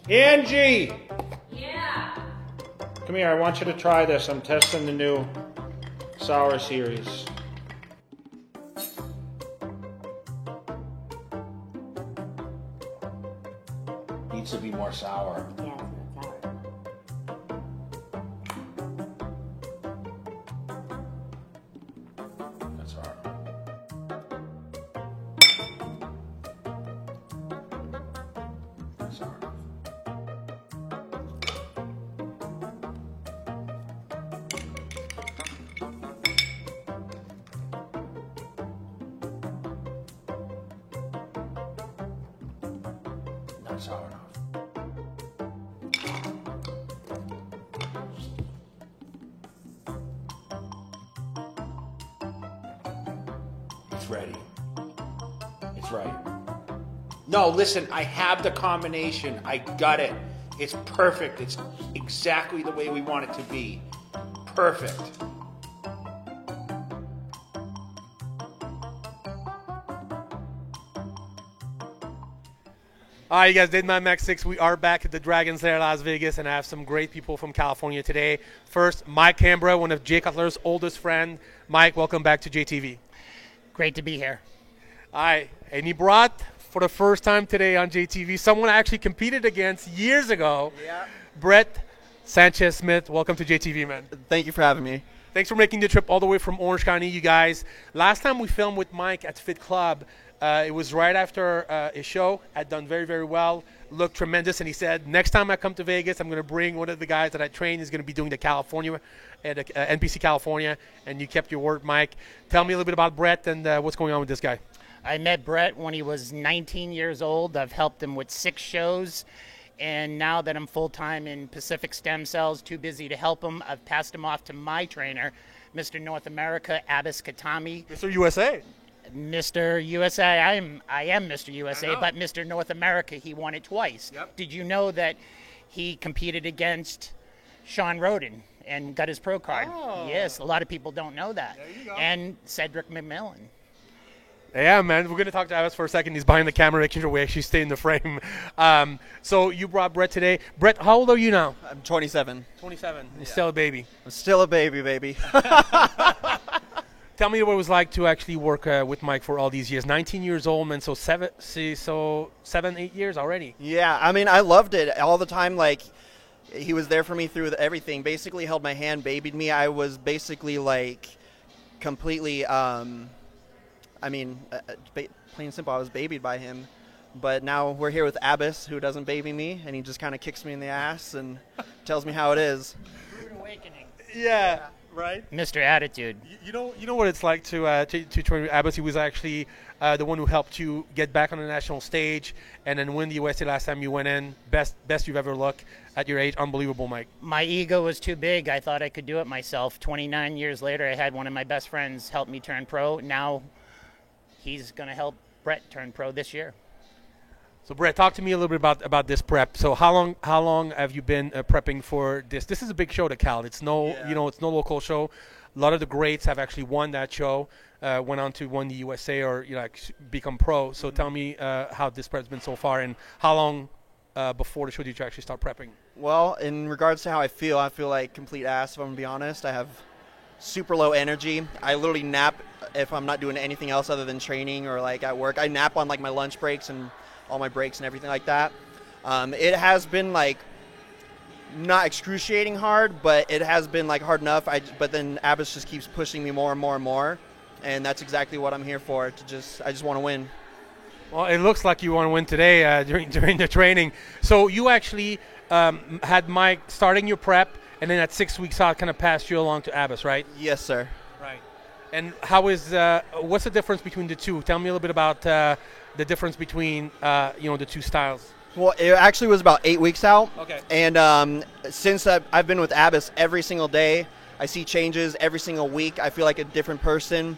Angie! Yeah. Come here, I want you to try this. I'm testing the new sour series. Needs to be more sour. Yeah, it's not sour. That's sour. That's sour. Not sour enough. It's ready. It's right. No, listen, I have the combination. I got it. It's perfect. It's exactly the way we want it to be. Perfect. All right, you guys, did my Max 6. We are back at the Dragon's Lair, Las Vegas, and I have some great people from California today. First, Mike Cambra, one of Jay Cutler's oldest friend. Mike, welcome back to JTV. Great to be here. All right, and he brought, for the first time today on JTV, someone I actually competed against years ago, Brett Sanchez-Smith. Welcome to JTV, man. Thank you for having me. Thanks for making the trip all the way from Orange County, you guys. Last time we filmed with Mike at Fit Club, it was right after his show. Had done very, very well, looked tremendous, and he said, next time I come to Vegas, I'm going to bring one of the guys that I trained. He's going to be doing the California, at NPC California, and you kept your word, Mike. Tell me a little bit about Brett and what's going on with this guy. I met Brett when he was 19 years old. I've helped him with 6 shows. And now that I'm full-time in Pacific Stem Cells, too busy to help him, I've passed him off to my trainer, Mr. North America, Abbas Katami. Mr. USA. Mr. USA, I am Mr. USA, but Mr. North America, he won it twice. Yep. Did you know that he competed against Sean Roden and got his pro card? Oh. Yes, a lot of people don't know that. There you go. And Cedric McMillan. Yeah, man. We're going to talk to Abbas for a second. He's behind the camera, making sure we actually stay in the frame. So you brought Brett today. Brett, how old are you now? I'm 27. 27. You're still a baby. I'm still a baby. Tell me what it was like to actually work with Mike for all these years. 19 years old, man. So 7, 8 years already. Yeah, I mean, I loved it all the time. Like, he was there for me through everything. Basically held my hand, babied me. I was basically, like, completely, plain and simple, I was babied by him. But now we're here with Abbas, who doesn't baby me, and he just kind of kicks me in the ass and tells me how it is. Rude awakening. Yeah. Right. Mr. Attitude. You know what it's like to train with Abbas. He was actually the one who helped you get back on the national stage and then win the USA last time you went in. Best you've ever looked at your age. Unbelievable, Mike. My ego was too big. I thought I could do it myself. 29 years later, I had one of my best friends help me turn pro. Now he's going to help Brett turn pro this year. So, Brett, talk to me a little bit about this prep. So, how long have you been prepping for this? This is a big show to Cal. It's it's no local show. A lot of the greats have actually won that show, went on to win the USA or become pro. So, tell me how this prep's been so far, and how long before the show did you actually start prepping? Well, in regards to how I feel like complete ass, if I'm going to be honest. I have super low energy. I literally nap if I'm not doing anything else other than training or, like, at work. I nap on, like, my lunch breaks and all my breaks and everything like that. It has been, like, not excruciating hard, but it has been, like, hard enough. But then Abbas just keeps pushing me more and more and more, and that's exactly what I'm here for. I just want to win. Well, it looks like you want to win today during the training. So you actually had Mike starting your prep, and then at 6 weeks out, kind of passed you along to Abbas, right? Yes, sir. Right. And what's the difference between the two? Tell me a little bit about the difference between the two styles. Well, it actually was about 8 weeks out. Okay. And since I've been with Abbas every single day, I see changes every single week. I feel like a different person.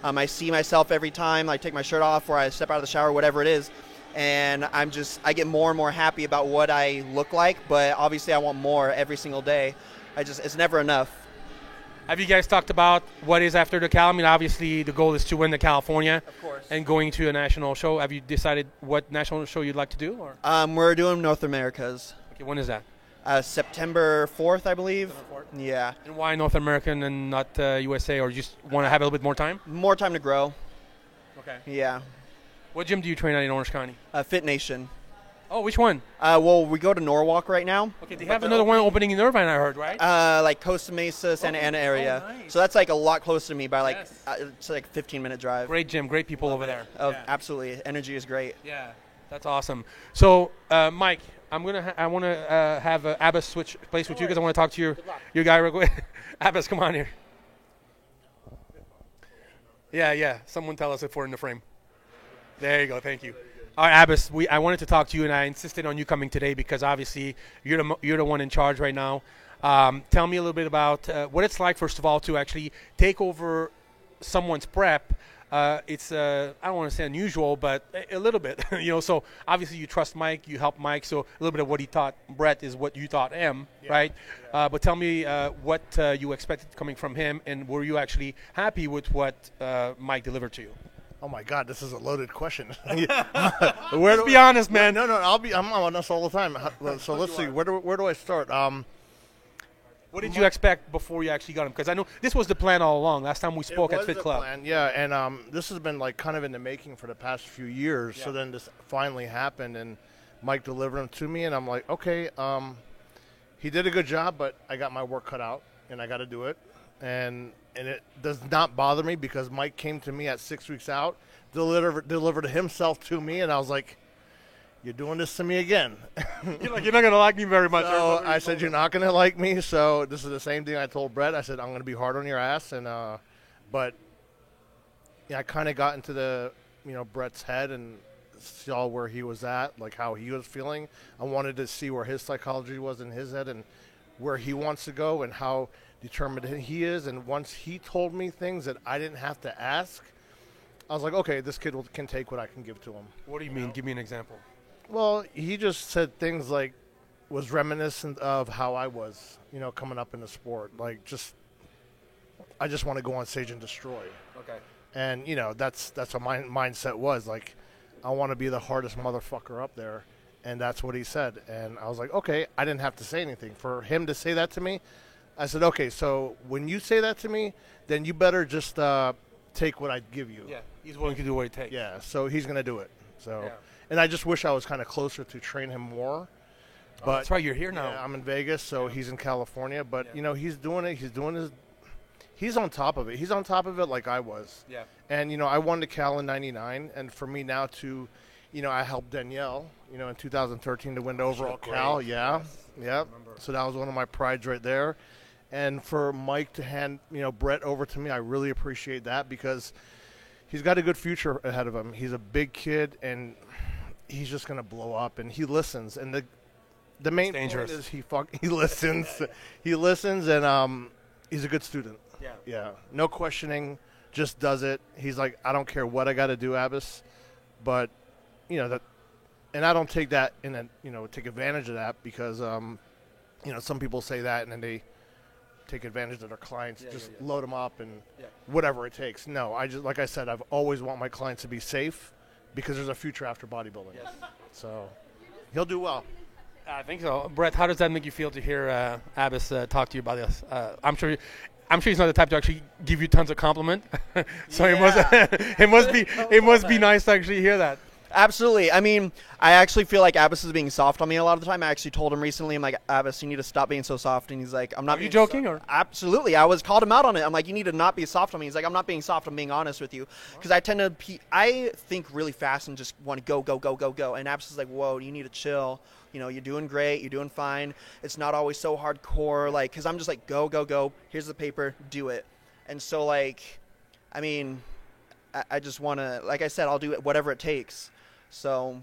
I see myself every time I take my shirt off or I step out of the shower, whatever it is. And I get more and more happy about what I look like, but obviously I want more every single day. It's never enough. Have you guys talked about what is after the Cal? I mean, obviously the goal is to win the California, Of course. and going to a national show. Have you decided what national show you'd like to do? Or We're doing North Americas. okay, when is that? September 4th, I believe. September 4th? Yeah. And why North American and not USA? Or you just want to have a little bit more time? More time to grow. Okay. Yeah. What gym do you train at in Orange County? Fit Nation. Oh, which one? Well, we go to Norwalk right now. Okay, they have another one opening in Irvine, I heard, right? Like Costa Mesa, Santa Ana area. Oh, nice. So that's like a lot closer to me by like Yes. it's like a 15-minute drive. Great gym, great people over there. Oh, Yeah. absolutely. Energy is great. Yeah, that's awesome. So, Mike, I want to have Abbas switch place with you because I want to talk to your guy real quick. Abbas, come on here. Yeah. Someone tell us if we're in the frame. There you go. Thank you. All right, Abbas, I wanted to talk to you, and I insisted on you coming today because obviously you're the one in charge right now. Tell me a little bit about what it's like, first of all, to actually take over someone's prep. It's I don't want to say unusual, but a little bit, So obviously you trust Mike, you help Mike, so a little bit of what he taught Brett is what you taught him, right? But tell me what you expected coming from him, and were you actually happy with what Mike delivered to you? Oh my God, this is a loaded question. Let's be honest, man. No, I'm on this all the time. So let's see. Where do I start? What did you expect before you actually got him? Because I know this was the plan all along. Last time we spoke It at was Fit the Club. plan, yeah, and this has been like kind of in the making for the past few years. So Yeah. then this finally happened, and Mike delivered them to me, and I'm like, okay, he did a good job, but I got my work cut out, and I got to do it, and it does not bother me because Mike came to me at 6 weeks out, delivered himself to me, and I was like, you're doing this to me again. You're like, you're not going to like me very much. So I said, you're not going to like me. So this is the same thing I told Brett. I said, I'm going to be hard on your ass. And but yeah, I kind of got into the Brett's head and saw where he was at, like how he was feeling. I wanted to see where his psychology was in his head and where he wants to go and how determined he is. And once he told me things that I didn't have to ask, I was like, okay, this kid can take what I can give to him. What do you mean? Give me an example. Well, he just said things like, was reminiscent of how I was, coming up in the sport. Like, I just want to go on stage and destroy. Okay. And, that's what my mindset was. Like, I want to be the hardest motherfucker up there. And that's what he said. And I was like, okay, I didn't have to say anything. For him to say that to me, I said, okay, so when you say that to me, then you better just take what I give you. Yeah, he's willing to do what it takes. Yeah, so he's going to do it. So, Yeah. And I just wish I was kind of closer to train him more. But That's right, you're here now. yeah, I'm in Vegas, so he's in California. But he's doing it. He's on top of it. He's on top of it like I was. Yeah. And I won the Cal in '99, and for me now to, I helped Danielle, in 2013 to win the overall Cal. Yeah. So that was one of my prides right there. And for Mike to hand, Brett over to me, I really appreciate that because he's got a good future ahead of him. He's a big kid, and he's just gonna blow up. And he listens. And the main point dangerous. is he listens. He listens, and he's a good student. Yeah. No questioning, just does it. He's like, I don't care what I got to do, Abbas, but that, and I don't take that take advantage of that because some people say that and then they take advantage of their clients, load them up and whatever it takes. No, like I said, I've always want my clients to be safe because there's a future after bodybuilding. Yes. So he'll do well. I think so. Brett, how does that make you feel to hear Abbas talk to you about this? I'm sure he's not the type to actually give you tons of compliment. So it must be nice to actually hear that. Absolutely. I mean, I actually feel like Abbas is being soft on me a lot of the time. I actually told him recently, I'm like, Abbas, you need to stop being so soft. And he's like, I'm not. Are you joking or? Absolutely. I called him out on it. I'm like, you need to not be soft on me. He's like, I'm not being soft. I'm being honest with you. Because I think really fast and just want to go, go, go, go, go. And Abbas is like, whoa, you need to chill. You're doing great. You're doing fine. It's not always so hardcore. Like, because I'm just like, go, go, go. Here's the paper. Do it. And so, like, I mean, I just want to, like I said, I'll do it, whatever it takes. So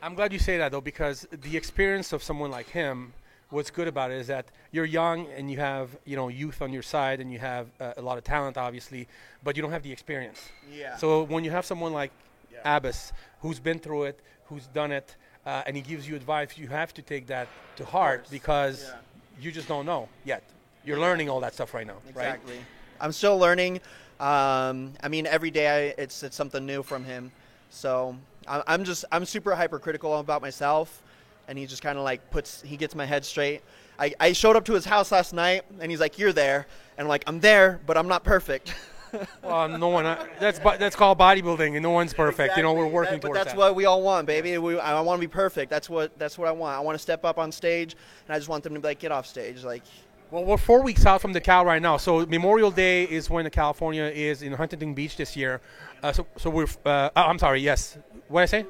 I'm glad you say that, though, because the experience of someone like him, what's good about it is that you're young and you have, youth on your side and you have a lot of talent, obviously, but you don't have the experience. Yeah. So when you have someone like Abbas who's been through it, who's done it, and he gives you advice, you have to take that to heart because you just don't know yet. you're learning all that stuff right now, right? Exactly. I'm still learning. I mean, every day it's something new from him. So I'm super hypercritical about myself, and he just kind of like he gets my head straight. I showed up to his house last night, and he's like, "You're there," and I'm like, "I'm there, but I'm not perfect." Well, no one. That's called bodybuilding, and no one's perfect. You know, we're working But towards that's that. what we all want, baby. I want to be perfect. That's what I want. I want to step up on stage, and I just want them to be like, get off stage, like. Well, we're 4 weeks out from the Cal right now. So Memorial Day is when the California is in Huntington Beach this year. So we're. I'm sorry. Yes. What did I say?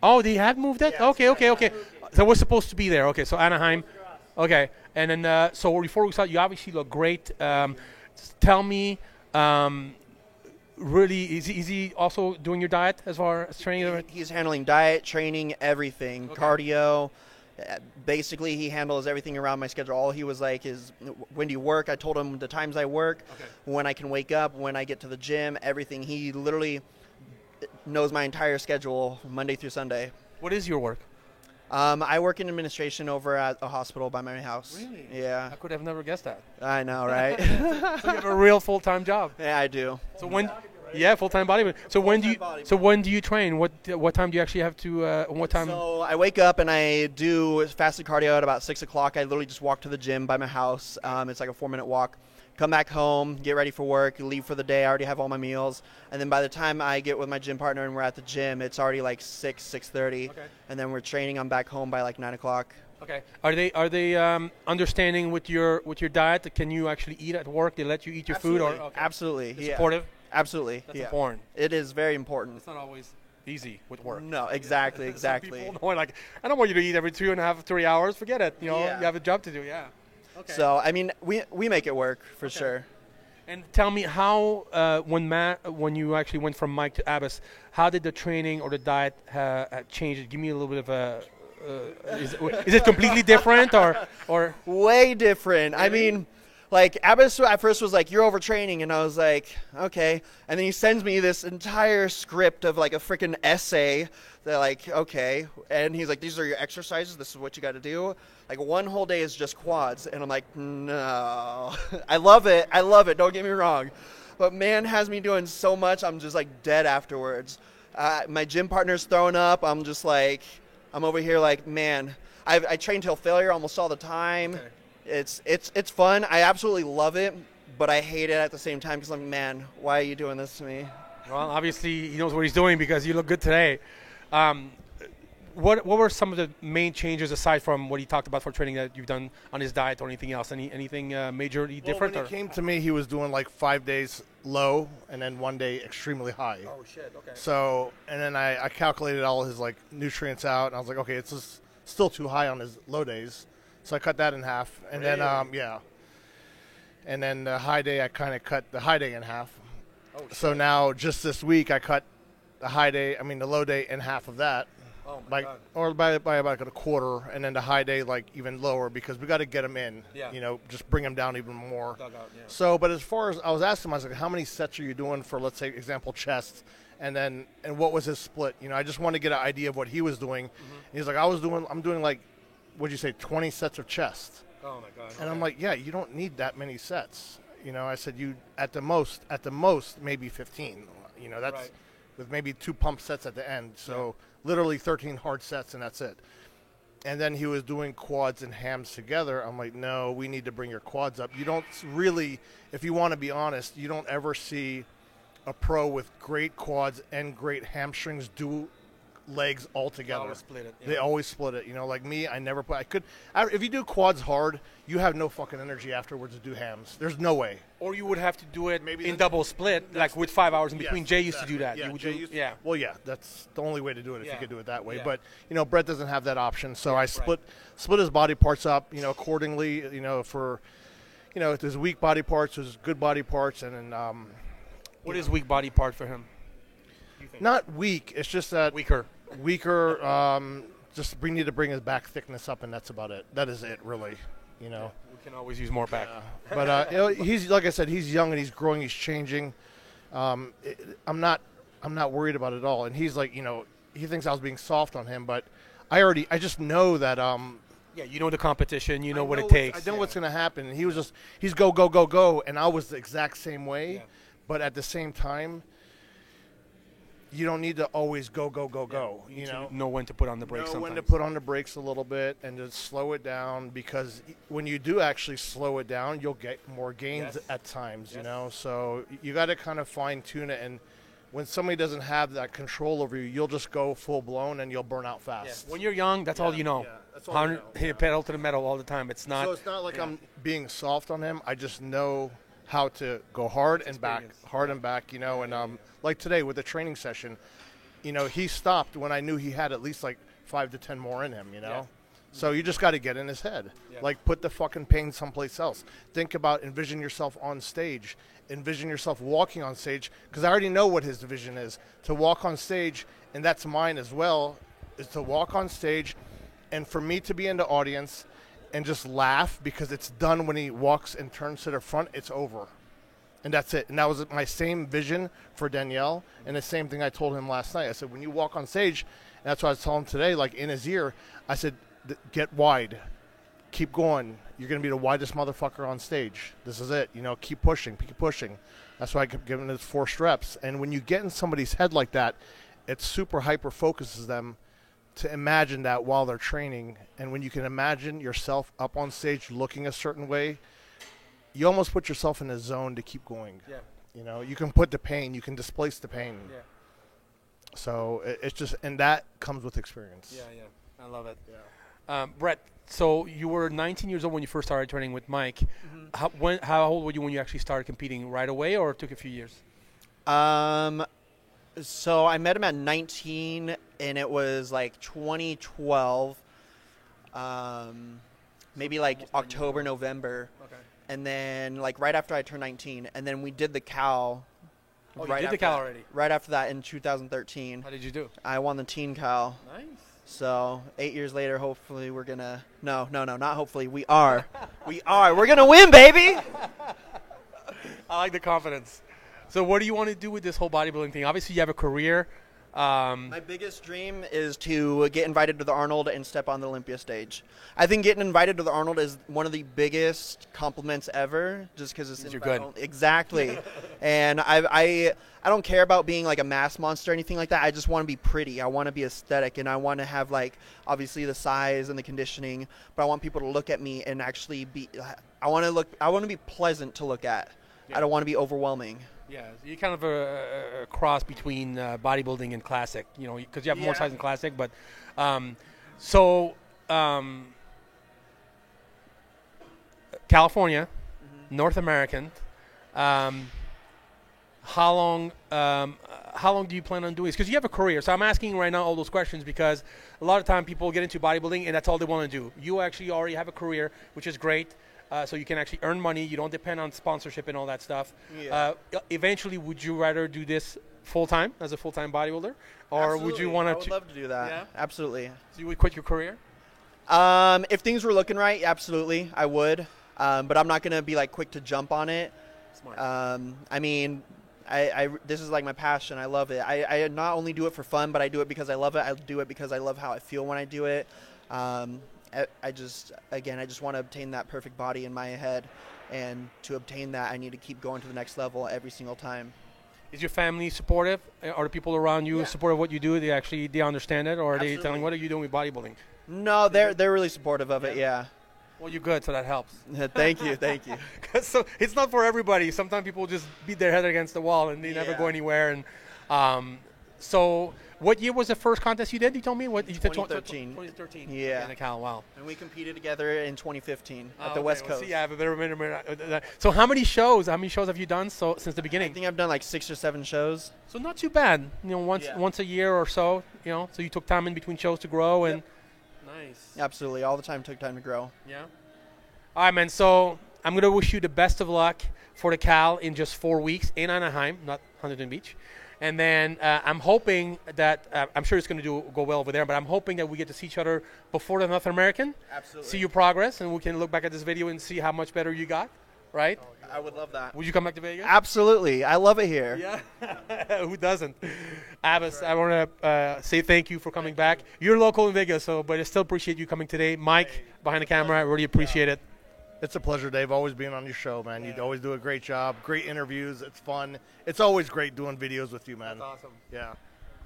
Oh, they have moved it. Okay. So we're supposed to be there. Okay. So Anaheim. Okay. And then so we're 4 weeks out. You obviously look great. Tell me. Really, is he also doing your diet as far as training? He's handling diet, training, everything, cardio. Basically, he handles everything around my schedule. All he was like is, when do you work? I told him the times I work, when I can wake up, when I get to the gym, everything. He literally knows my entire schedule, Monday through Sunday. What is your work? I work in administration over at a hospital by my house. Really? Yeah. I could have never guessed that. I know, right? So you have a real full-time job. Yeah, I do. So full-time bodybuilder. So when do you train? What time do you actually have to? What time? So I wake up and I do fasted cardio at about 6 o'clock. I literally just walk to the gym by my house. It's like a 4-minute walk. Come back home, get ready for work, leave for the day. I already have all my meals. And then by the time I get with my gym partner and we're at the gym, it's already like 6:30. Okay. And then we're training. I'm back home by like 9 o'clock. Okay. Are they understanding with your diet? Can you actually eat at work? They let you eat your food, or Absolutely. It's Yeah. supportive? Absolutely. That's yeah. important. It is very important. It's not always easy with work. No, exactly, Some exactly. people know, like, I don't want you to eat every 2.5, 3 hours. Forget it. You know, Yeah. you have a job to do. Yeah. Okay. So, I mean, we make it work for sure. And tell me how when you actually went from Mike to Abbas, how did the training or the diet change? Give me a little bit of a. Is it completely different or? Way different. I mean, like, Abbas at first was like, "You're overtraining," and I was like, "Okay." And then he sends me this entire script of like a freaking essay. They're like, "Okay," and he's like, "These are your exercises. This is what you got to do." Like, one whole day is just quads, and I'm like, "No." I love it. Don't get me wrong, but man has me doing so much. I'm just like dead afterwards. My gym partner's throwing up. I'm just like, I'm over here like, man. I train till failure almost all the time. Okay. It's fun. I absolutely love it, but I hate it at the same time because I'm, man, why are you doing this to me? Well, obviously he knows what he's doing because you look good today. What were some of the main changes aside from what he talked about for training that you've done on his diet or anything else? Anything majorly different? When he came to me, he was doing like 5 days low and then 1 day extremely high. Oh shit! Okay. So, and then I calculated all his like nutrients out, and I was like, okay, it's just still too high on his low days, so I cut that in half, and then and then the high day I kind of cut the high day in half. Oh, so now just this week I cut the low day in half of that. Oh my God. Or by about a quarter, and then the high day like even lower because we got to get him in. Yeah. You know, just bring him down even more. Dug out, yeah. So, but as far as I was asking him, I was like, how many sets are you doing for, let's say, example, chest, and what was his split? You know, I just want to get an idea of what he was doing. Mm-hmm. He's like, I'm doing like, what'd you say, 20 sets of chest. Oh my God. And I'm like, yeah, you don't need that many sets. You know, I said you at the most maybe 15. You know, that's. Right. With maybe 2 pump sets at the end. So literally 13 hard sets, and that's it. And then he was doing quads and hams together. I'm like, no, we need to bring your quads up. You don't really, if you want to be honest, you don't ever see a pro with great quads and great hamstrings do legs all together. Always split it. Yeah. They always split it. You know, like me, if you do quads hard, you have no fucking energy afterwards to do hams. There's no way. Or you would have to do it maybe in double split, like with 5 hours in between. Yes, Jay used to do that. Yeah, Well, yeah, that's the only way to do it if you could do it that way. Yeah. But, you know, Brett doesn't have that option. So I split his body parts up, you know, accordingly, you know, for, you know, there's weak body parts, there's good body parts. And then, what is weak body part for him? Not weak. It's just that. Weaker. Just need to bring his back thickness up, and that's about it. That is it, really. You know. We can always use more back. But you know, he's, like I said, he's young and he's growing. He's changing. I'm not worried about it at all. And he's like, you know, he thinks I was being soft on him, but I just know that Yeah, you know the competition. You know what it what's- takes. I know what's going to happen. And he's go, go, go, go. And I was the exact same way. Yeah. But at the same time, you don't need to always go, go, go, go. You know when to put on the brakes. know when to sometimes. put on the brakes a little bit and just slow it down, because when you do actually slow it down, you'll get more gains Yes. at times, you Yes. know. So you got to kind of fine tune it, and when somebody doesn't have that control over you, you'll just go full blown and you'll burn out Yeah. fast. When you're young, that's all you know. yeah, that's all you know, Hit pedal to the metal all the time. It's not. So it's not like I'm being soft on him. I just know how to go hard and back, you know. And like today with the training session, you know, he stopped when I knew he had at least like 5 to 10 more in him, you know. Yeah. So you just got to get in his head. Yeah. Like, put the fucking pain someplace else. Think about envision yourself on stage. Envision yourself walking on stage, because I already know what his vision is. To walk on stage, and that's mine as well, is to walk on stage and for me to be in the audience and just laugh, because it's done when he walks and turns to the front, it's over. And that's it. And that was my same vision for Danielle, and the same thing I told him last night. I said, when you walk on stage, and that's what I was telling him today, like in his ear, I said, get wide. Keep going. You're going to be the widest motherfucker on stage. This is it. You know, keep pushing, keep pushing. That's why I kept giving his 4 reps. And when you get in somebody's head like that, it super hyper focuses them to imagine that while they're training. And when you can imagine yourself up on stage looking a certain way, you almost put yourself in a zone to keep going. Yeah. You know, you can put the pain, you can displace the pain. Yeah. So it's just, and that comes with experience. Yeah. I love it. Yeah. Brett, so you were 19 years old when you first started training with Mike. Mm-hmm. How old were you when you actually started competing? Right away, or it took a few years? So I met him at 19, and it was like 2012, maybe like October, November. Okay. And then like right after I turned 19, and then we did the Cal. Oh, you right did the after Cal that. already? Right after that in 2013. How did you do? I won the teen Cal. Nice. So 8 years later, hopefully we're gonna. No, not hopefully. We are. We're gonna win, baby. I like the confidence. So what do you want to do with this whole bodybuilding thing? Obviously, you have a career. My biggest dream is to get invited to the Arnold and step on the Olympia stage. I think getting invited to the Arnold is one of the biggest compliments ever, just because it's You're good. Exactly. And I don't care about being like a mass monster or anything like that. I just want to be pretty. I want to be aesthetic, and I want to have like obviously the size and the conditioning, but I want people to look at me and actually be. I want to be pleasant to look at. Yeah. I don't want to be overwhelming. Yeah, you're kind of a cross between bodybuilding and classic, you know, because you have more size in classic. But California, North American. How long do you plan on doing this? Because you have a career. So I'm asking right now all those questions because a lot of time people get into bodybuilding and that's all they want to do. You actually already have a career, which is great. So you can actually earn money. You don't depend on sponsorship and all that stuff. Yeah. Eventually, would you rather do this full-time as a full-time bodybuilder? Or would you want I would love to do that. Yeah? Absolutely. So you would quit your career? If things were looking right, absolutely, I would. But I'm not going to be like quick to jump on it. Smart. I mean, I this is like my passion. I love it. I not only do it for fun, but I do it because I love it. I do it because I love how I feel when I do it. I just want to obtain that perfect body in my head. And to obtain that, I need to keep going to the next level every single time. Is your family supportive? Are the people around you supportive of what you do? They understand it? Or are they telling, what are you doing with bodybuilding? No, they're really supportive of it, yeah. Well, you're good, so that helps. Thank you. So it's not for everybody. Sometimes people just beat their head against the wall and they never go anywhere. And so, what year was the first contest you did? You told me what you said 2013. 2013. Yeah. In the Cal. Wow. And we competed together in 2015 at the Okay, West well, Coast. see, I have a better remember. So how many shows have you done since the beginning? I think I've done like 6 or 7 shows. So not too bad. You know, once a year or so. You know, so you took time in between shows to grow and. Nice. Absolutely. All the time took time to grow. Yeah. All right, man. So I'm gonna wish you the best of luck for the Cal in just 4 weeks in Anaheim, not Huntington Beach. And then I'm hoping that I'm sure it's going to go well over there. But I'm hoping that we get to see each other before the North American. Absolutely. See your progress, and we can look back at this video and see how much better you got. right? I would love that. Would you come back to Vegas? Absolutely. I love it here. Yeah. Who doesn't? Abbas, I want to say thank you for coming back. You're local in Vegas, but I still appreciate you coming today. Mike, behind the camera, I really appreciate it. It's a pleasure, Dave, always being on your show, man. You always do a great job. Great interviews. It's fun. It's always great doing videos with you, man. That's awesome. Yeah.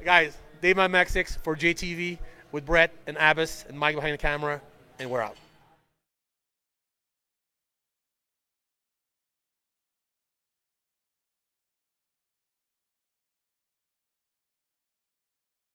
Guys, Dave My Mex 6 for JTV with Brett and Abbas and Mike behind the camera, and we're out.